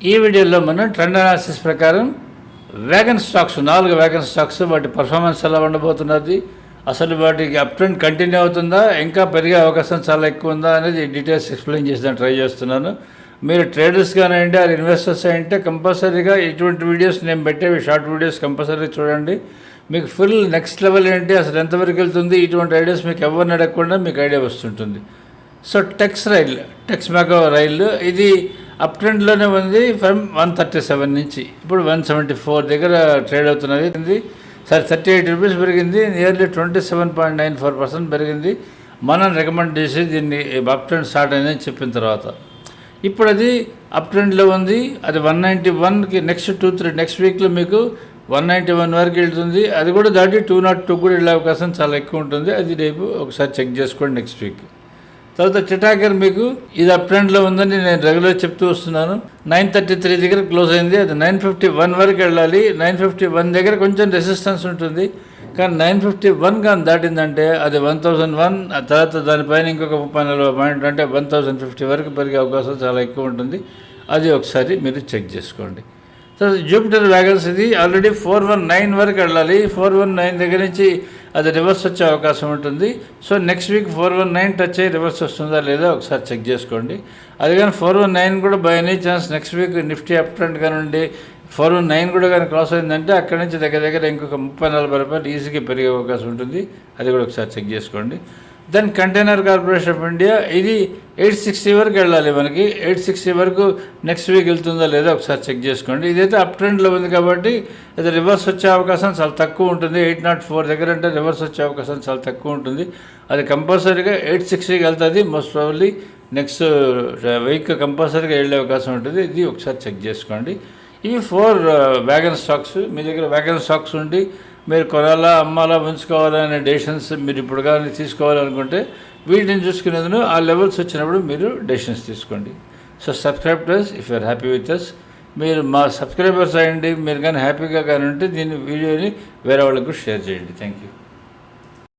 ఈ వీడియోలో మనం ట్రెండ్ అనాలిసిస్ ప్రకారం వ్యాగన్ స్టాక్స్ 4 వ్యాగన్ స్టాక్స్ వాటి పర్ఫార్మెన్స్ ఎలా ఉండబోతున్నది, అసలు వాటికి అప్ ట్రెండ్ కంటిన్యూ అవుతుందా, ఇంకా పెరిగే అవకాశం చాలా ఎక్కువ ఉందా అనేది డీటెయిల్స్ ఎక్స్ప్లెయిన్ చేసేదాన్ని ట్రై చేస్తున్నాను. మీరు ట్రేడర్స్ కానివ్వండి ఆర్ ఇన్వెస్టర్స్ అంటే కంపల్సరీగా ఇటువంటి వీడియోస్ నేను పెట్టేవి షార్ట్ వీడియోస్ కంపల్సరీ చూడండి. మీకు ఫుల్ నెక్స్ట్ లెవెల్ ఏంటి, అసలు ఎంతవరకు వెళ్తుంది, ఇటువంటి ఐడియాస్ మీకు ఎవరిని అడగకుండా మీకు ఐడియా వస్తుంటుంది. సో టెక్స్ మ్యాగో రైల్ ఇది అప్ ట్రెండ్లోనే ఉంది ఫ్రమ్ 137 నుంచి ఇప్పుడు 174 దగ్గర ట్రేడ్ అవుతున్నది. సరే 38 రూపీస్ పెరిగింది, నియర్లీ 27.94% పెరిగింది. మనం రికమెండ్ చేసి దీన్ని అప్ ట్రెండ్ స్టార్ట్ అయిందని చెప్పిన తర్వాత ఇప్పుడు అది అప్ ట్రెండ్లో ఉంది. అది 191కి నెక్స్ట్ వీక్లో మీకు 191 వరకు వెళ్తుంది. అది కూడా దాటి 202 కూడా వెళ్ళే అవకాశం చాలా ఎక్కువ ఉంటుంది. అది రేపు ఒకసారి చెక్ చేసుకోండి నెక్స్ట్ వీక్. తర్వాత టిటాగర్ మీకు ఇది అప్ ట్రెండ్లో ఉందని నేను రెగ్యులర్ చెప్తూ వస్తున్నాను. 933 దగ్గర క్లోజ్ అయింది. అది 951 వరకు వెళ్ళాలి. 951 దగ్గర కొంచెం రెసిస్టెన్స్ ఉంటుంది, కానీ 951 కానీ దాటిందంటే అది 1001. ఆ తర్వాత దానిపైన ఇంకొక 30-40 పాయింట్ అంటే 1050 వరకు పెరిగే అవకాశం చాలా ఎక్కువ ఉంటుంది. అది ఒకసారి మీరు చెక్ చేసుకోండి. తర్వాత జూపిటర్ వ్యాగన్స్ ఇది ఆల్రెడీ 419 వరకు వెళ్ళాలి. 419 దగ్గర నుంచి అది రివర్స్ వచ్చే అవకాశం ఉంటుంది. సో నెక్స్ట్ వీక్ 419 టచ్ అయ్యి రివర్స్ వస్తుందా లేదా ఒకసారి చెక్ చేసుకోండి. అది కానీ 419 కూడా by any chance next week Nifty up trend కానివ్వండి 419 కూడా కానీ క్రాస్ అయిందంటే అక్కడి నుంచి దగ్గర ఇంకొక 30-40 రూపాయలు ఈజీగా పెరిగే అవకాశం ఉంటుంది. అది కూడా ఒకసారి చెక్ చేసుకోండి. Then container corporation of India ఇది 860 వరకు వెళ్ళాలి. మనకి 860 వరకు నెక్స్ట్ వీక్ వెళ్తుందా లేదా ఒకసారి చెక్ చేసుకోండి. ఇదైతే అప్ ట్రెండ్లో ఉంది కాబట్టి అది రివర్స్ వచ్చే అవకాశం చాలా తక్కువ ఉంటుంది. 804 దగ్గర అంటే రివర్స్ వచ్చే అవకాశం చాలా తక్కువ ఉంటుంది. అది కంపల్సరీగా 860కి వెళ్తుంది. మోస్ట్ ప్రాబబ్లీ నెక్స్ట్ వీక్ కంపల్సరీగా వెళ్ళే అవకాశం ఉంటుంది. ఇది ఒకసారి చెక్ చేసుకోండి. ఇవి 4 వ్యాగన్ స్టాక్స్. మీ దగ్గర వ్యాగన్ స్టాక్స్ ఉండి మీరు కొనాలా అమ్మాలా ఉంచుకోవాలా అనే డెసిషన్స్ మీరు ఇప్పుడు కానీ తీసుకోవాలనుకుంటే వీటిని చూసుకునేందుకు ఆ లెవెల్స్ వచ్చినప్పుడు మీరు డెసిషన్స్ తీసుకోండి. So subscribe to us if you're happy with us. మీరు మా సబ్స్క్రైబర్స్ అయ్యండి. మీరు కానీ హ్యాపీగా కానీ ఉంటే దీన్ని వీడియోని వేరే వాళ్ళకు షేర్ చేయండి. Thank you.